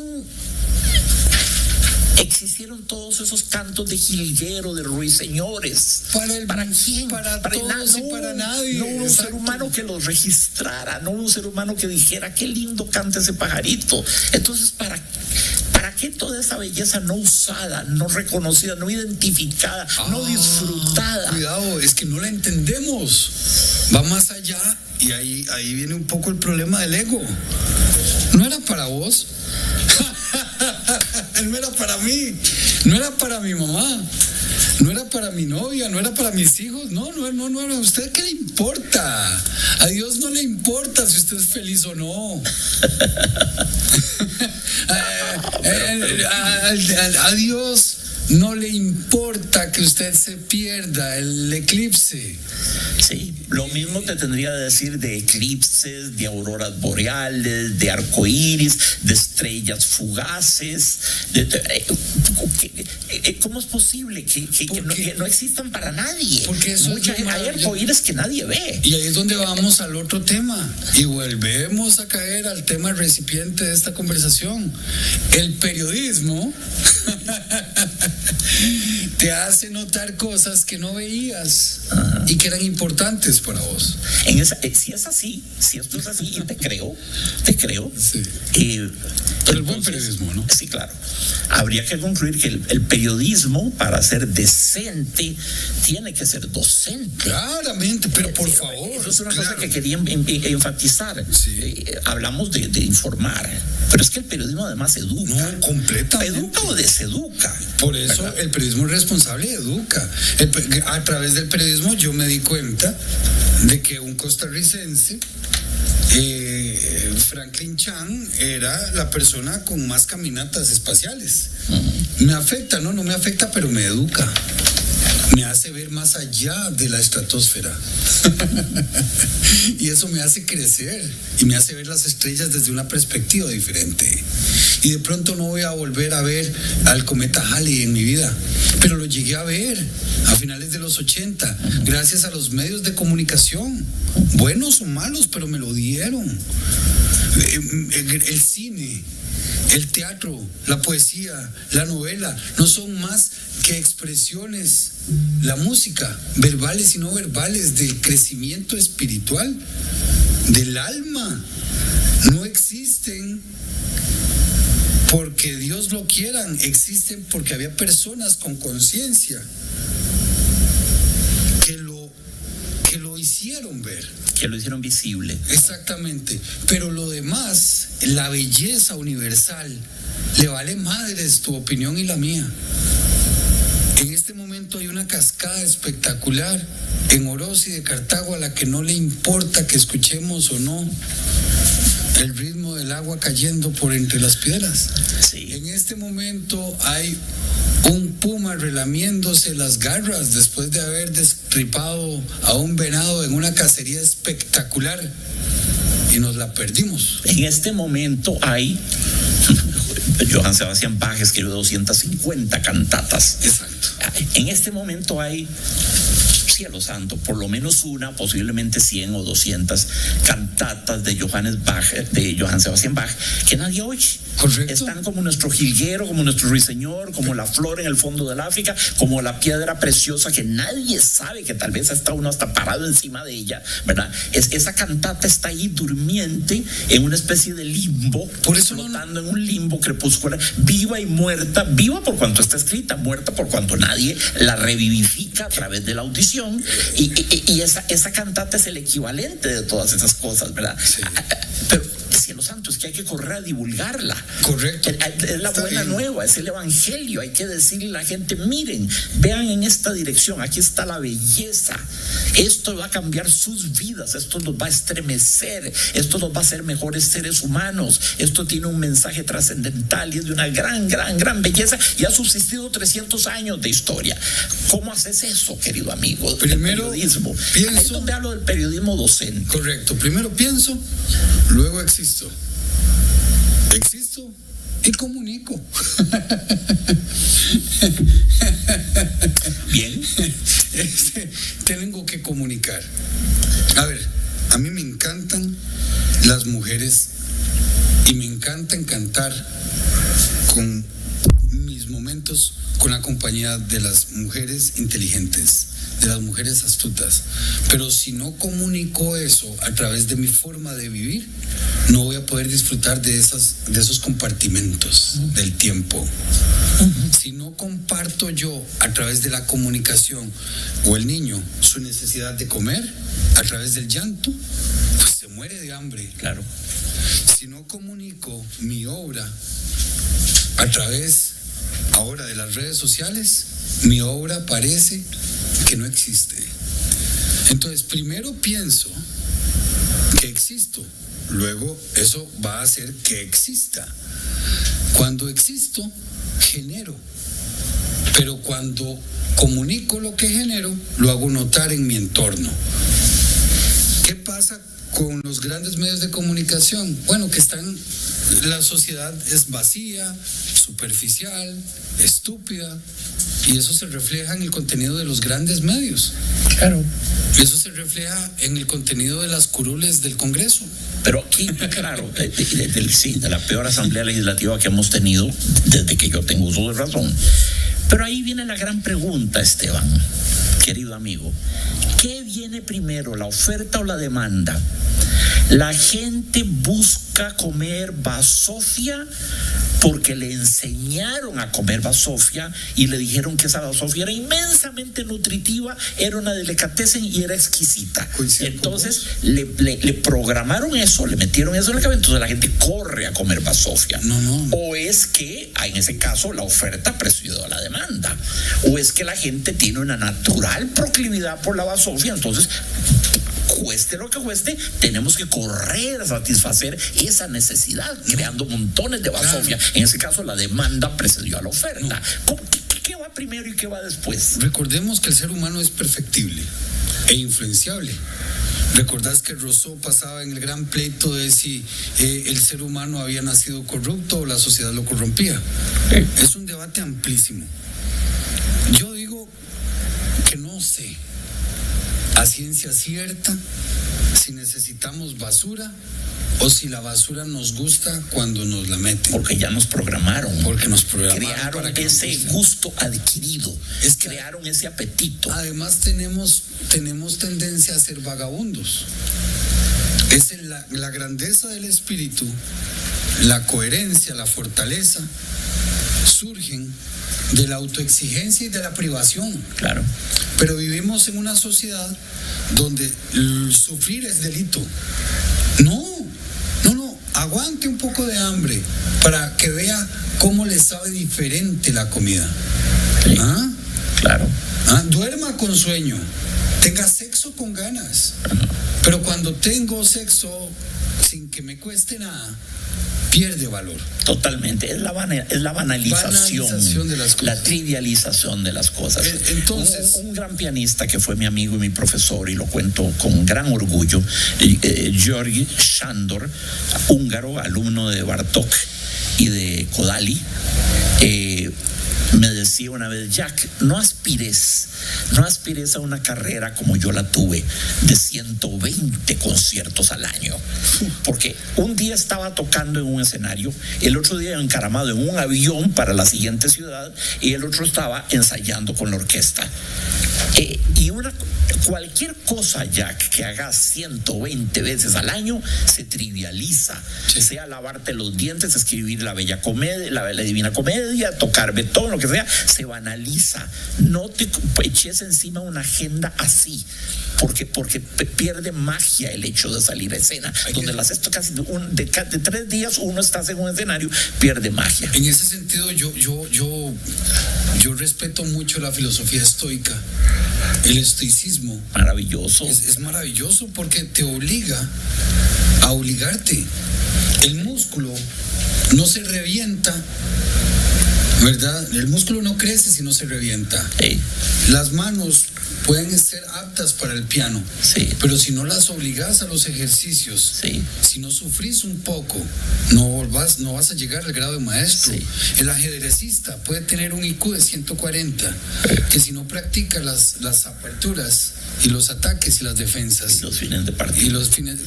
existieron todos esos cantos de jilguero, de ruiseñores? ¿Para quién? Para todos y para nadie. No hubo un ser humano que los registrara, no hubo un ser humano que dijera qué lindo canta ese pajarito. Entonces, ¿para qué toda esa belleza no usada, no reconocida, no identificada, no disfrutada? Cuidado, es que no la entendemos. Va más allá y ahí viene un poco el problema del ego. No era para vos. No era para mí, no era para mi mamá, no era para mi novia, no era para mis hijos, no, ¿a usted qué le importa? A Dios no le importa si usted es feliz o no. A Dios no le importa que usted se pierda el eclipse. Sí, lo mismo te tendría que decir de eclipses, de auroras boreales, de arcoíris, de estrellas fugaces. ¿Cómo es posible que no existan para nadie? Porque eso hay arcoíris que nadie ve. Y ahí es donde vamos al otro tema. Y volvemos a caer al tema recipiente de esta conversación. El periodismo te hace notar cosas que no veías y que eran importantes para vos. Si es así, si esto es así, y te creo. Sí. Pero el buen periodismo, ¿no? Sí, claro. Habría que concluir que el periodismo, para ser decente, tiene que ser docente. Claramente, pero por favor. Eso es una cosa que quería enfatizar. Sí. Hablamos de informar, pero es que el periodismo además educa. No, completamente. ¿Educa o deseduca? Por eso, ¿verdad? El periodismo es responsable y educa. A través del periodismo yo me di cuenta de que un costarricense Chan era la persona con más caminatas espaciales. Me afecta, no me afecta, pero me educa. Me hace ver más allá de la estratosfera. Y eso me hace crecer y me hace ver las estrellas desde una perspectiva diferente. Y de pronto no voy a volver a ver al cometa Halley en mi vida, pero lo llegué a ver a finales de los 80, gracias a los medios de comunicación, buenos o malos, pero me lo dieron. El cine, el teatro, la poesía, la novela, no son más que expresiones, la música, verbales y no verbales, del crecimiento espiritual, del alma. No existen porque Dios lo quieran, existen porque había personas con conciencia que lo hicieron ver. Que lo hicieron visible. Exactamente. Pero lo demás, la belleza universal, le vale madres tu opinión y la mía. En este momento hay una cascada espectacular en Orosi de Cartago a la que no le importa que escuchemos o no el ritmo del agua cayendo por entre las piedras. Sí. En este momento hay un puma relamiéndose las garras después de haber destripado a un venado en una cacería espectacular y nos la perdimos. En este momento hay Johann Sebastian Bach escribió 250 cantatas. Exacto. En este momento hay, cielo santo, por lo menos una, posiblemente 100 o 200 cantatas de Johann Sebastian Bach que nadie oye. Correcto. Están como nuestro jilguero, como nuestro ruiseñor, como la flor en el fondo del África, como la piedra preciosa que nadie sabe que tal vez está uno hasta parado encima de ella, ¿verdad? Esa cantata está ahí durmiente en una especie de limbo, por eso flotando en un limbo crepuscular, viva y muerta, viva por cuanto está escrita, muerta por cuanto nadie la revivifica a través de la audición, y esa cantata es el equivalente de todas esas cosas, ¿verdad? Sí. Pero cielo santo, es que hay que correr a divulgarla. Correcto. Es la buena nueva, es el evangelio. Hay que decirle a la gente, miren, vean en esta dirección, aquí está la belleza. Esto va a cambiar sus vidas, esto los va a estremecer, esto los va a hacer mejores seres humanos. Esto tiene un mensaje trascendental y es de una gran belleza y ha subsistido 300 años de historia. ¿Cómo haces eso, querido amigo? Primero, periodismo. Pienso, ahí es donde hablo del periodismo docente. Correcto. Primero pienso, luego existo y comunico. Bien. Tengo que comunicar. A ver, a mí me encantan las mujeres y me encanta cantar con mis momentos con la compañía de las mujeres inteligentes, de las mujeres astutas. Pero si no comunico eso a través de mi forma de vivir, no voy a poder disfrutar de esos compartimentos del tiempo. Si no comparto yo a través de la comunicación o el niño su necesidad de comer a través del llanto, pues se muere de hambre. Claro. Si no comunico mi obra a través ahora de las redes sociales, mi obra parece que no existe. Entonces, primero pienso que existo, luego eso va a hacer que exista. Cuando existo, genero, pero cuando comunico lo que genero, lo hago notar en mi entorno. ¿Qué pasa con los grandes medios de comunicación? Bueno, la sociedad es vacía, superficial, estúpida, y eso se refleja en el contenido de los grandes medios. Claro. Y eso se refleja en el contenido de las curules del Congreso. Pero aquí, claro, de la peor asamblea legislativa que hemos tenido desde que yo tengo uso de razón. Pero ahí viene la gran pregunta, Esteban, querido amigo. ¿Qué viene primero, la oferta o la demanda? La gente busca comer basofia porque le enseñaron a comer basofia y le dijeron que esa basofia era inmensamente nutritiva, era una delicatessen y era exquisita. Entonces le programaron eso, le metieron eso en la cabeza, entonces la gente corre a comer basofia. No. O es que, en ese caso, la oferta presidió a la demanda. O es que la gente tiene una natural proclividad por la basofia, entonces cueste lo que cueste, tenemos que correr a satisfacer esa necesidad, creando montones de basofia. Claro. En ese caso, la demanda precedió a la oferta. ¿Qué va primero y qué va después? Recordemos que el ser humano es perfectible e influenciable. ¿Recordás que Rousseau pasaba en el gran pleito de si el ser humano había nacido corrupto o la sociedad lo corrompía? Sí. Es un debate amplísimo. Yo digo que no sé a ciencia cierta si necesitamos basura o si la basura nos gusta cuando nos la meten. Porque ya nos programaron. Porque nos programaron. Crearon ese gusto adquirido. Crearon ese apetito. Además tenemos tendencia a ser vagabundos. Es la grandeza del espíritu, la coherencia, la fortaleza, surgen de la autoexigencia y de la privación. Claro. Pero vivimos en una sociedad donde sufrir es delito. No, aguante un poco de hambre para que vea cómo le sabe diferente la comida. Sí. Claro. Duerma con sueño, tenga sexo con ganas. Pero cuando tengo sexo sin que me cueste nada, pierde valor. Totalmente, es la banalización de las cosas. La trivialización de las cosas. Entonces, un gran pianista que fue mi amigo y mi profesor, y lo cuento con gran orgullo, Georgi Sándor, húngaro, alumno de Bartók y de Kodály, me decía una vez: Jack, no aspires a una carrera como yo la tuve, de 120 conciertos al año, porque un día estaba tocando en un escenario, el otro día encaramado en un avión para la siguiente ciudad, y el otro estaba ensayando con la orquesta. Cualquier cosa, Jack, que hagas 120 veces al año se trivializa. Sí. Sea lavarte los dientes, escribir la Bella Comedia, la Divina Comedia, tocar Beethoven, lo que sea, se banaliza. No te eches encima una agenda así, porque pierde magia el hecho de salir a escena. Donde las esto casi de 3 días uno está en un escenario, pierde magia. En ese sentido, yo respeto mucho la filosofía estoica, el estoicismo. Maravilloso. Es maravilloso porque te obliga a obligarte. El músculo no se revienta, ¿verdad? El músculo no crece si no se revienta. Sí. Las manos pueden ser aptas para el piano, sí, pero si no las obligas a los ejercicios, sí, si no sufrís un poco, no vas a llegar al grado de maestro. Sí. El ajedrecista puede tener un IQ de 140, que si no practica las aperturas y los ataques y las defensas y los fines de partido,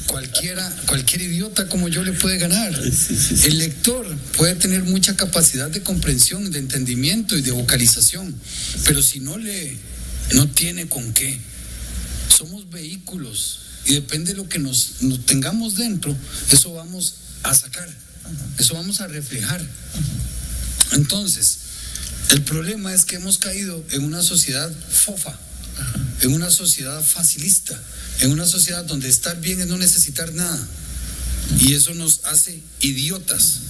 cualquier idiota como yo le puede ganar. Sí. El lector puede tener mucha capacidad de comprensión, de entendimiento y de vocalización, pero si no tiene con qué. Somos vehículos y depende de lo que nos tengamos dentro, eso vamos a sacar, eso vamos a reflejar. Entonces, el problema es que hemos caído en una sociedad fofa, en una sociedad facilista, en una sociedad donde estar bien es no necesitar nada, y eso nos hace idiotas.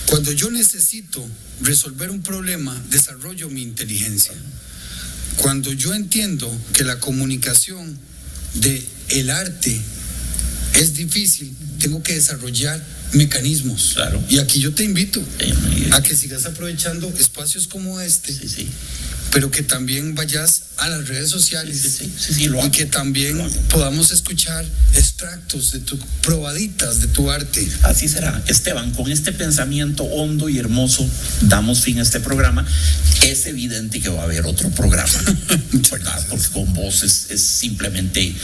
Cuando yo necesito resolver un problema, desarrollo mi inteligencia. Cuando yo entiendo que la comunicación del arte es difícil, tengo que desarrollar mecanismos. Claro. Y aquí yo te invito a que sigas aprovechando espacios como este, sí, pero que también vayas a las redes sociales, sí, y que también podamos escuchar extractos probaditas de tu arte. Así será. Esteban, con este pensamiento hondo y hermoso damos fin a este programa. Es evidente que va a haber otro programa, ¿verdad? Porque con vos es simplemente,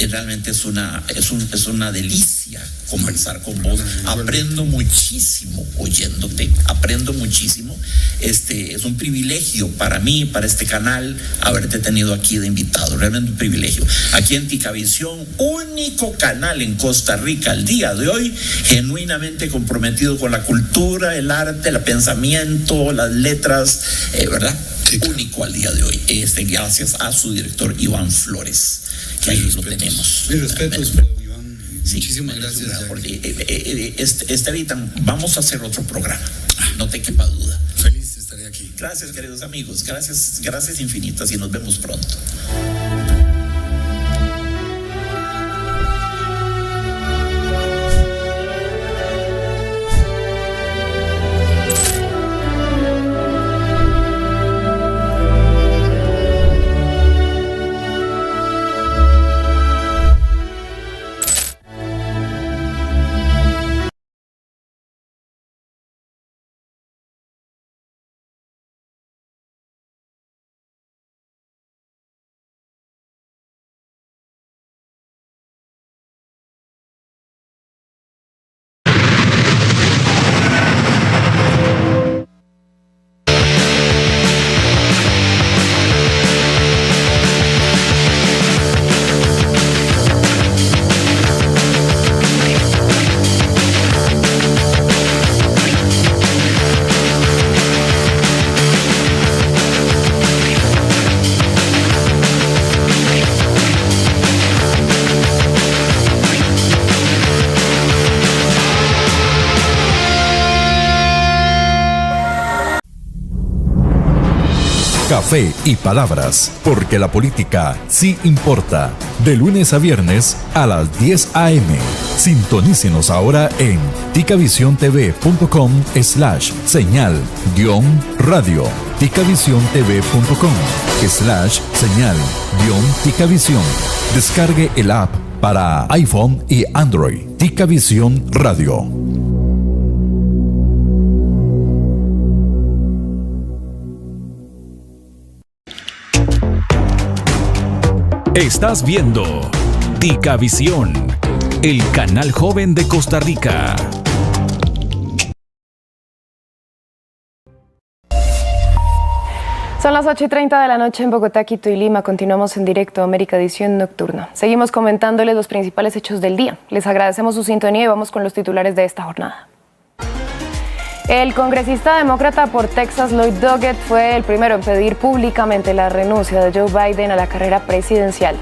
realmente es una delicia conversar con vos. Aprendo muchísimo oyéndote, aprendo muchísimo. Es un privilegio para mí, para este canal, haberte tenido aquí de invitado, realmente un privilegio. Aquí en Ticavisión, único canal en Costa Rica al día de hoy, genuinamente comprometido con la cultura, el arte, el pensamiento, las letras, ¿verdad? Sí, claro. Único al día de hoy. Gracias a su director Iván Flores, que ahí lo tenemos. Mis respetos, Iván. Sí, muchísimas gracias. Esteban, vamos a hacer otro programa, no te quepa duda. Feliz estaré aquí. Gracias, queridos amigos, gracias infinitas, y nos vemos pronto. Café y palabras, porque la política sí importa. De lunes a viernes a las 10 a.m. Sintonícenos ahora en ticavisiontv.com/señal-radio. ticavisiontv.com/señal-ticavisión. Descargue el app para iPhone y Android. Ticavisión Radio. Estás viendo Ticavisión, el canal joven de Costa Rica. Son las 8:30 de la noche en Bogotá, Quito y Lima. Continuamos en directo América Edición Nocturna. Seguimos comentándoles los principales hechos del día. Les agradecemos su sintonía y vamos con los titulares de esta jornada. El congresista demócrata por Texas, Lloyd Doggett, fue el primero en pedir públicamente la renuncia de Joe Biden a la carrera presidencial.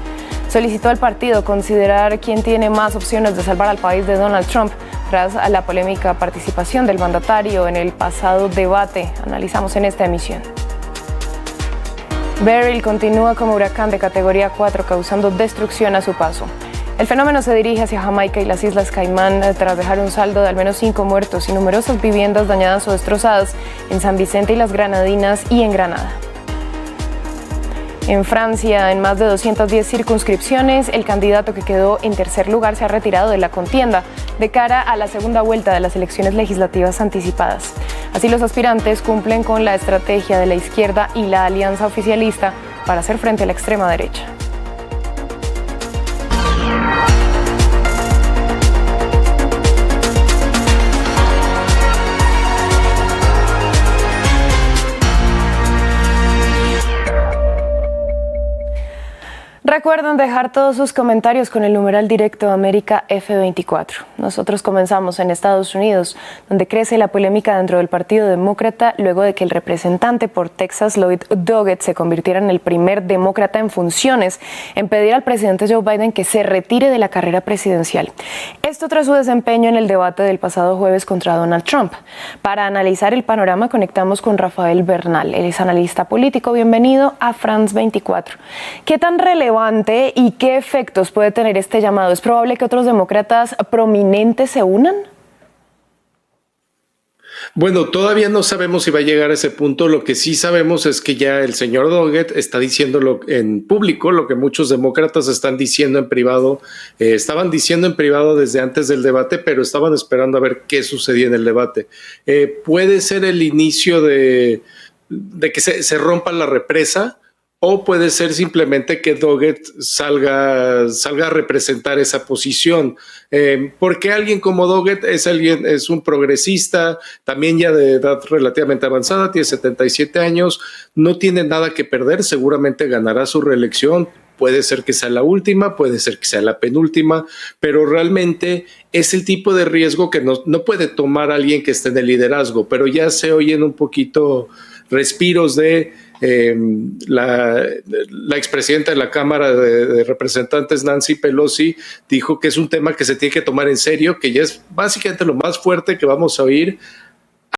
Solicitó al partido considerar quién tiene más opciones de salvar al país de Donald Trump tras la polémica participación del mandatario en el pasado debate. Analizamos en esta emisión. Beryl continúa como huracán de categoría 4, causando destrucción a su paso. El fenómeno se dirige hacia Jamaica y las Islas Caimán tras dejar un saldo de al menos 5 muertos y numerosas viviendas dañadas o destrozadas en San Vicente y las Granadinas y en Granada. En Francia, en más de 210 circunscripciones, el candidato que quedó en tercer lugar se ha retirado de la contienda de cara a la segunda vuelta de las elecciones legislativas anticipadas. Así, los aspirantes cumplen con la estrategia de la izquierda y la alianza oficialista para hacer frente a la extrema derecha. Recuerden dejar todos sus comentarios con el numeral directo América F24. Nosotros comenzamos en Estados Unidos, donde crece la polémica dentro del Partido Demócrata luego de que el representante por Texas, Lloyd Doggett, se convirtiera en el primer demócrata en funciones en pedir al presidente Joe Biden que se retire de la carrera presidencial. Esto tras su desempeño en el debate del pasado jueves contra Donald Trump. Para analizar el panorama conectamos con Rafael Bernal. Él es analista político. Bienvenido a France 24. ¿Qué tan relevante y qué efectos puede tener este llamado? ¿Es probable que otros demócratas prominentes se unan? Bueno, todavía no sabemos si va a llegar a ese punto. Lo que sí sabemos es que ya el señor Doggett está diciéndolo en público, lo que muchos demócratas están diciendo en privado, estaban diciendo en privado desde antes del debate, pero estaban esperando a ver qué sucedía en el debate. Puede ser el inicio de que se rompa la represa, o puede ser simplemente que Doggett salga a representar esa posición. Porque alguien como Doggett es un progresista, también ya de edad relativamente avanzada, tiene 77 años, no tiene nada que perder, seguramente ganará su reelección. Puede ser que sea la última, puede ser que sea la penúltima, pero realmente es el tipo de riesgo que no puede tomar alguien que esté en el liderazgo. Pero ya se oyen un poquito respiros de la expresidenta de la Cámara de Representantes, Nancy Pelosi, dijo que es un tema que se tiene que tomar en serio, que ya es básicamente lo más fuerte que vamos a oír